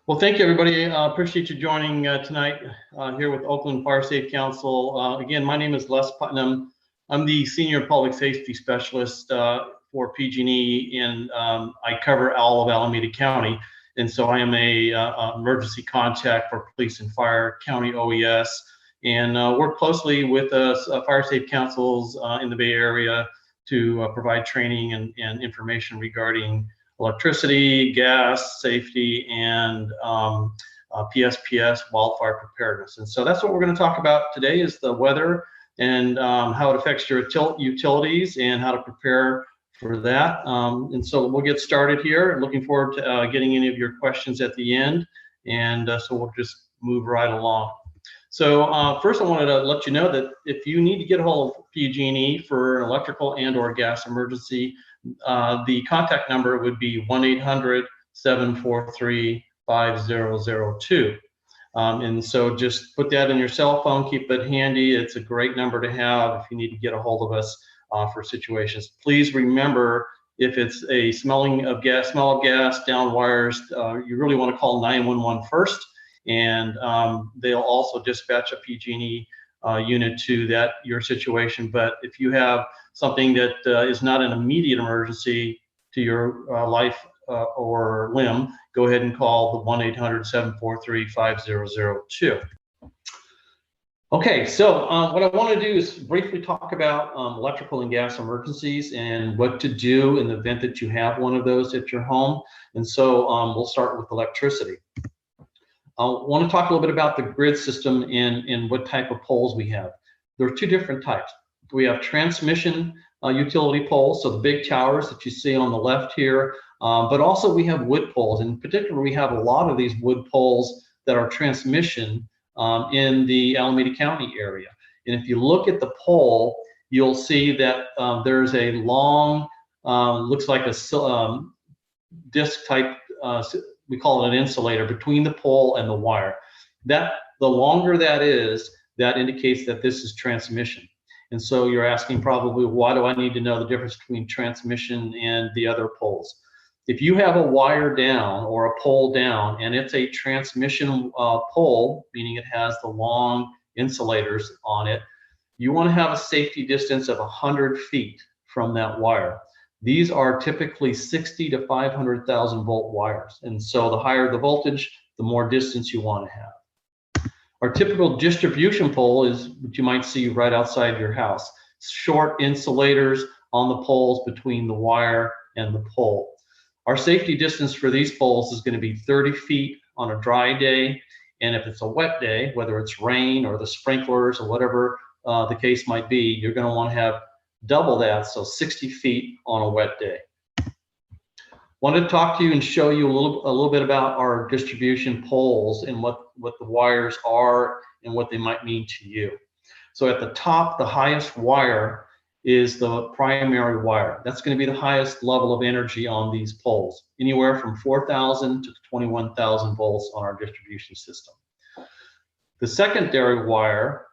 Well, thank you, everybody. Appreciate you joining tonight here with Oakland Fire Safe Council. Again, my name is Les Putnam. I'm the Senior Public Safety Specialist for PG&E, and I cover all of Alameda County. And so I am a emergency contact for police and fire, county OES, and work closely with fire safe councils in the Bay Area to provide training and information regarding electricity, gas, safety, and PSPS, wildfire preparedness. And so that's what we're going to talk about today, is the weather and how it affects your utilities and how to prepare for that. And so we'll get started here. Looking forward to getting any of your questions at the end. And so we'll just move right along. So first I wanted to let you know that if you need to get a hold of PG&E for an electrical and or gas emergency, the contact number would be 1-800-743-5002. And so just put that in your cell phone, keep it handy. It's a great number to have if you need to get a hold of us for situations. Please remember, if it's a smell of gas, down wires, you really want to call 911 first, and they'll also dispatch a PG&E unit to your situation. But if you have something that is not an immediate emergency to your life or limb, go ahead and call the 1-800-743-5002. Okay, so what I want to do is briefly talk about electrical and gas emergencies and what to do in the event that you have one of those at your home. And so we'll start with electricity. I want to talk a little bit about the grid system and what type of poles we have. There are two different types. We have transmission utility poles, so the big towers that you see on the left here, but also we have wood poles. In particular, we have a lot of these wood poles that are transmission in the Alameda County area. And if you look at the pole, you'll see that there's a long, looks like a disc type, we call it an insulator, between the pole and the wire. The longer that is, that indicates that this is transmission. And so you're asking probably, why do I need to know the difference between transmission and the other poles? If you have a wire down or a pole down and it's a transmission pole, meaning it has the long insulators on it, you want to have a safety distance of 100 feet from that wire. These are typically 60 to 500,000 volt wires. And so the higher the voltage, the more distance you want to have. Our typical distribution pole is what you might see right outside your house. Short insulators on the poles between the wire and the pole. Our safety distance for these poles is going to be 30 feet on a dry day. And if it's a wet day, whether it's rain or the sprinklers or whatever the case might be, you're going to want to have double that, so 60 feet on a wet day. Wanted to talk to you and show you a little bit about our distribution poles and what the wires are and what they might mean to you. So at the top, the highest wire is the primary wire. That's going to be the highest level of energy on these poles, anywhere from 4,000 to 21,000 volts on our distribution system. The secondary wire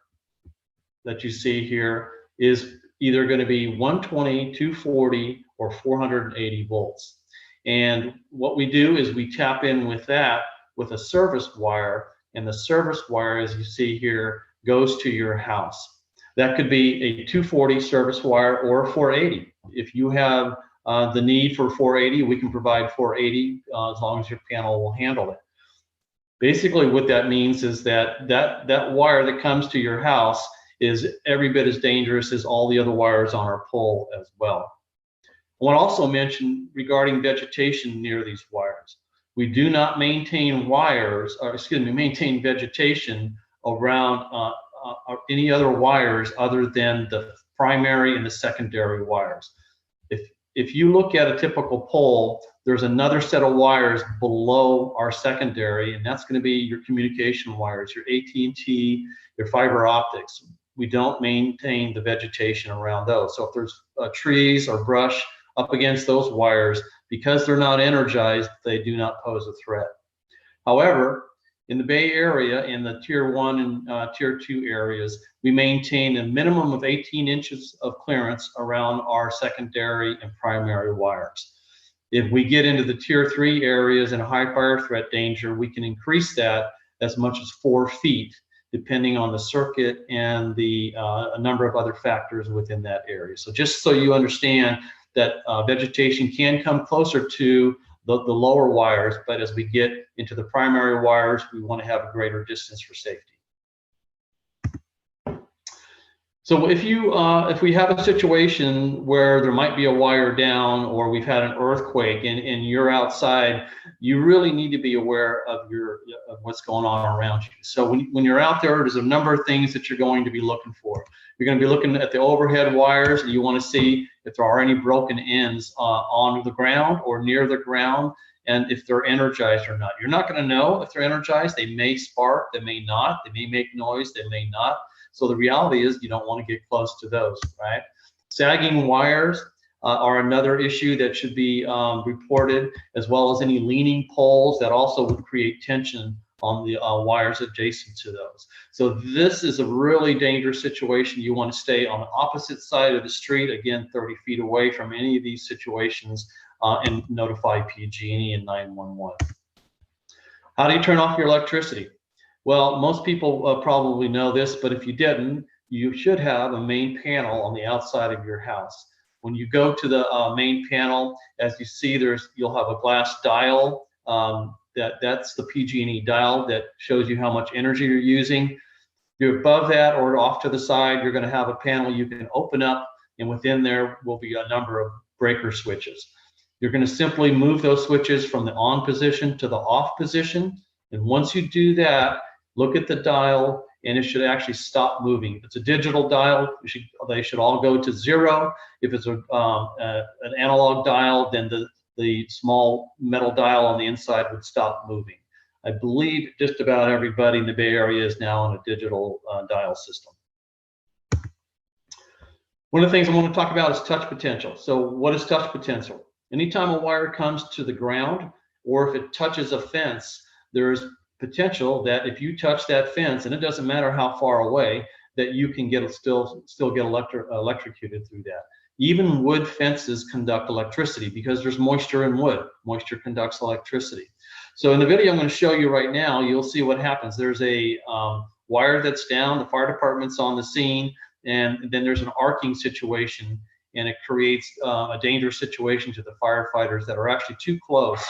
that you see here is either going to be 120, 240, or 480 volts. And what we do is we tap in with that with a service wire, and the service wire, as you see here, goes to your house. That could be a 240 service wire or a 480. If you have the need for 480, we can provide 480 as long as your panel will handle it. Basically, what that means is that wire that comes to your house is every bit as dangerous as all the other wires on our pole as well. I want to also mention regarding vegetation near these wires. We do not maintain maintain vegetation around any other wires other than the primary and the secondary wires. If you look at a typical pole, there's another set of wires below our secondary, and that's going to be your communication wires, your AT&T, your fiber optics. We don't maintain the vegetation around those. So if there's trees or brush up against those wires, because they're not energized, they do not pose a threat. However, in the Bay Area, in the Tier 1 and Tier 2 areas, we maintain a minimum of 18 inches of clearance around our secondary and primary wires. If we get into the tier 3 areas and high fire threat danger, we can increase that as much as 4 feet, depending on the circuit and the a number of other factors within that area. So just so you understand that vegetation can come closer to the lower wires, but as we get into the primary wires, we want to have a greater distance for safety. So if we have a situation where there might be a wire down, or we've had an earthquake and you're outside, you really need to be aware of what's going on around you. So when you're out there, there's a number of things that you're going to be looking for. You're going to be looking at the overhead wires, and you want to see if there are any broken ends on the ground or near the ground, and if they're energized or not. You're not going to know if they're energized. They may spark, they may not, they may make noise, they may not. So the reality is you don't want to get close to those, right? Sagging wires are another issue that should be reported, as well as any leaning poles that also would create tension on the wires adjacent to those. So this is a really dangerous situation. You want to stay on the opposite side of the street, again, 30 feet away from any of these situations, and notify PG&E and 911. How do you turn off your electricity? Well, most people probably know this, but if you didn't, you should have a main panel on the outside of your house. When you go to the main panel, as you see, you'll have a glass dial. That's the PG&E dial that shows you how much energy you're using. You're above that or off to the side, you're going to have a panel you can open up, and within there will be a number of breaker switches. You're going to simply move those switches from the on position to the off position, and once you do that, look at the dial, and it should actually stop moving. If it's a digital dial, they should all go to 0. If it's an analog dial, then the small metal dial on the inside would stop moving. I believe just about everybody in the Bay Area is now on a digital dial system. One of the things I want to talk about is touch potential. So what is touch potential? Anytime a wire comes to the ground, or if it touches a fence, there's potential that if you touch that fence, and it doesn't matter how far away, that you can still get electrocuted through that. Even wood fences conduct electricity because there's moisture in wood. Moisture conducts electricity. So in the video I'm going to show you right now, you'll see what happens. There's a wire that's down, the fire department's on the scene, and then there's an arcing situation, and it creates a dangerous situation to the firefighters that are actually too close.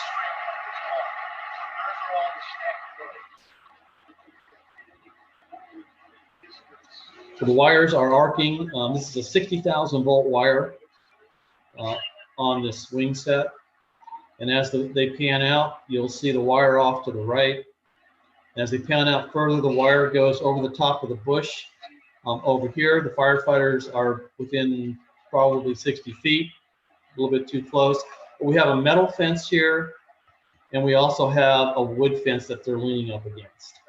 So the wires are arcing. This is a 60,000 volt wire on this swing set. And as they pan out, you'll see the wire off to the right. And as they pan out further, the wire goes over the top of the bush. Over here, the firefighters are within probably 60 feet, a little bit too close. But we have a metal fence here, and we also have a wood fence that they're leaning up against.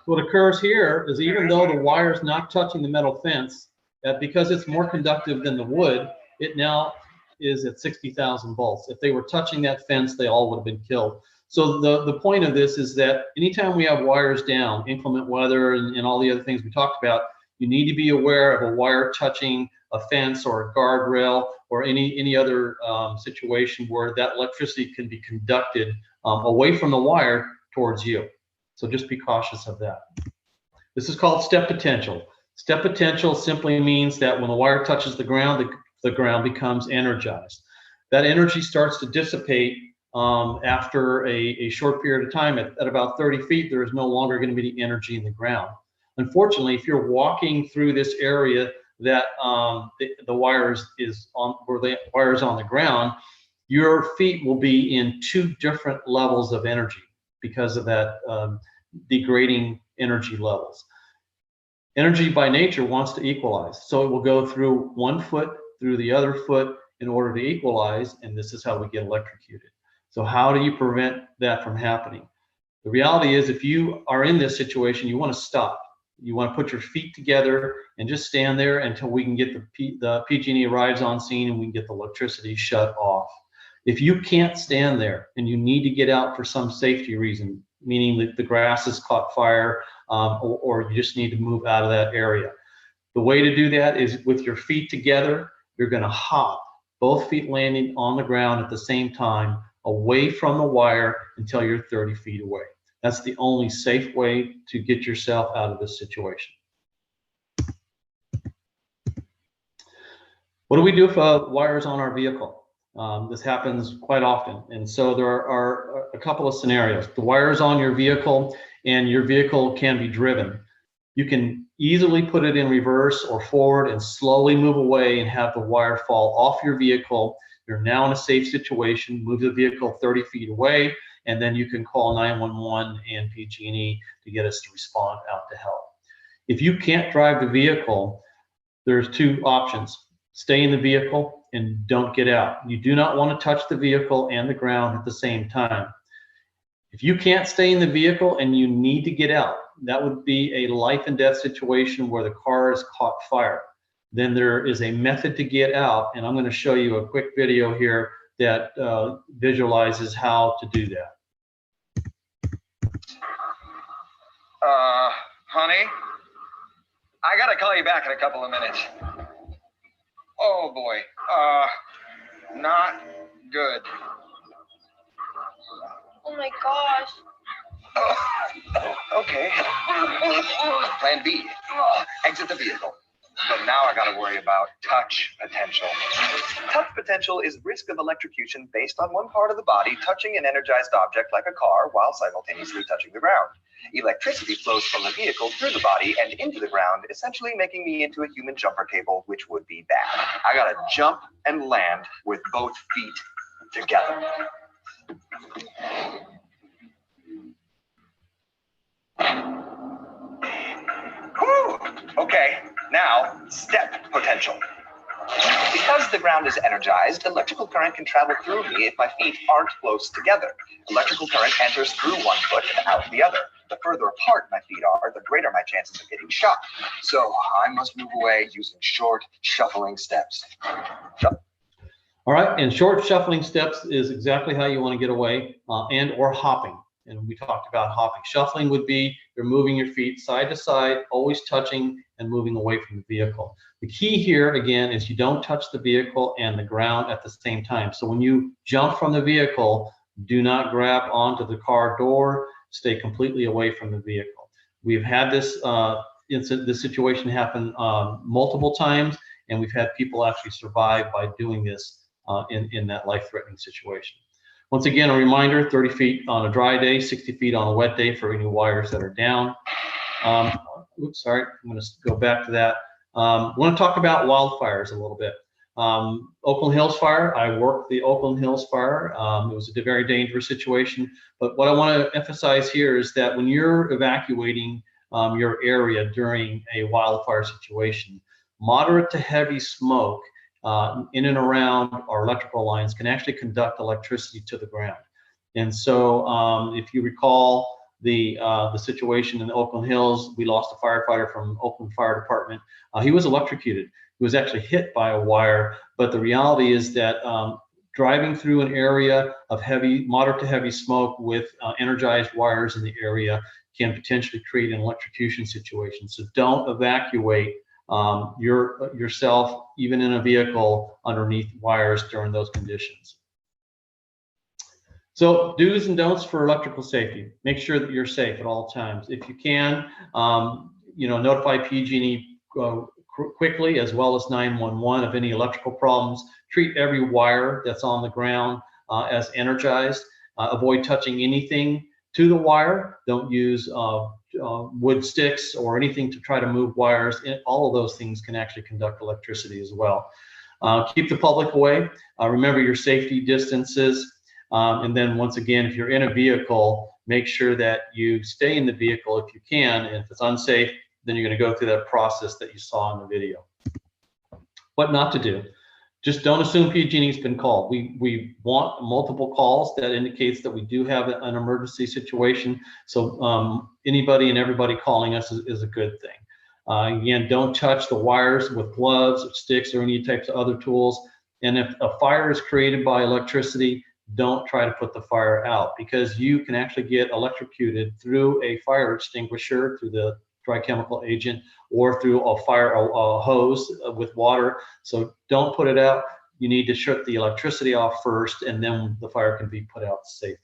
What occurs here is, even though the wire is not touching the metal fence, that because it's more conductive than the wood, it now is at 60,000 volts. If they were touching that fence, they all would have been killed. So the point of this is that anytime we have wires down, inclement weather and all the other things we talked about, you need to be aware of a wire touching a fence or a guardrail or any other situation where that electricity can be conducted away from the wire towards you. So just be cautious of that. This is called step potential. Step potential simply means that when the wire touches the ground, the ground becomes energized. That energy starts to dissipate after a short period of time. At about 30 feet, there is no longer going to be any energy in the ground. Unfortunately, if you're walking through this area that the wire is on, where the wire is on the ground, your feet will be in 2 different levels of energy because of that degrading energy levels. Energy by nature wants to equalize, so it will go through one foot through the other foot in order to equalize, and this is how we get electrocuted. So how do you prevent that from happening? The reality is, if you are in this situation, you want to stop. You want to put your feet together and just stand there until we can get the PG&E arrives on scene and we can get the electricity shut off. If you can't stand there and you need to get out for some safety reason, meaning that the grass has caught fire, or you just need to move out of that area, the way to do that is with your feet together. You're going to hop, both feet landing on the ground at the same time, away from the wire until you're 30 feet away. That's the only safe way to get yourself out of this situation. What do we do if a wire is on our vehicle? This happens quite often, and so there are a couple of scenarios. The wire is on your vehicle and your vehicle can be driven. You can easily put it in reverse or forward and slowly move away and have the wire fall off your vehicle. You're now in a safe situation. Move the vehicle 30 feet away, and then you can call 911 and PG&E to get us to respond out to help. If you can't drive the vehicle, there's two options. Stay in the vehicle and don't get out. You do not want to touch the vehicle and the ground at the same time. If you can't stay in the vehicle and you need to get out, that would be a life and death situation where the car is caught fire. Then there is a method to get out, and I'm going to show you a quick video here that visualizes how to do that. Honey, I gotta call you back in a couple of minutes. Oh boy, not good. Oh my gosh. Oh, okay. Plan B, exit the vehicle. But now I gotta worry about touch potential. Touch potential is risk of electrocution based on one part of the body touching an energized object like a car while simultaneously touching the ground. Electricity flows from the vehicle through the body and into the ground, essentially making me into a human jumper cable, which would be bad. I gotta jump and land with both feet together. Whew. Okay, now step potential. Because the ground is energized, electrical current can travel through me if my feet aren't close together. Electrical current enters through one foot and out the other. The further apart my feet are, the greater my chances of getting shocked. So I must move away using short, shuffling steps. All right, and short shuffling steps is exactly how you want to get away, and or hopping. And we talked about hopping. Shuffling would be you're moving your feet side to side, always touching and moving away from the vehicle. The key here, again, is you don't touch the vehicle and the ground at the same time. So when you jump from the vehicle, do not grab onto the car door. Stay completely away from the vehicle. We've had this this situation happen multiple times, and we've had people actually survive by doing this in that life-threatening situation. Once again, a reminder, 30 feet on a dry day, 60 feet on a wet day for any wires that are down. Oops, sorry, I'm going to go back to that. I want to talk about wildfires a little bit. Oakland Hills fire, I worked the Oakland Hills fire. It was a very dangerous situation. But what I want to emphasize here is that when you're evacuating your area during a wildfire situation, moderate to heavy smoke in and around our electrical lines can actually conduct electricity to the ground. And so if you recall the situation in the Oakland Hills, we lost a firefighter from Oakland Fire Department. He was electrocuted. He was actually hit by a wire, but the reality is that driving through an area of moderate to heavy smoke with energized wires in the area can potentially create an electrocution situation. So don't evacuate yourself, even in a vehicle, underneath wires during those conditions. So do's and don'ts for electrical safety. Make sure that you're safe at all times. If you can, notify PG&E quickly, as well as 911 of any electrical problems. Treat every wire that's on the ground as energized. Avoid touching anything to the wire. Don't use wood sticks or anything to try to move wires. All of those things can actually conduct electricity as well. Keep the public away. Remember your safety distances. And then once again, if you're in a vehicle, make sure that you stay in the vehicle if you can. And if it's unsafe, then you're going to go through that process that you saw in the video. What not to do. Just don't assume PG&E's been called. We want multiple calls. That indicates that we do have an emergency situation. So anybody and everybody calling us is a good thing. Again, don't touch the wires with gloves, or sticks, or any types of other tools. And if a fire is created by electricity, don't try to put the fire out, because you can actually get electrocuted through a fire extinguisher, through the dry chemical agent, or through a fire hose with water. So don't put it out. You need to shut the electricity off first, and then the fire can be put out safely.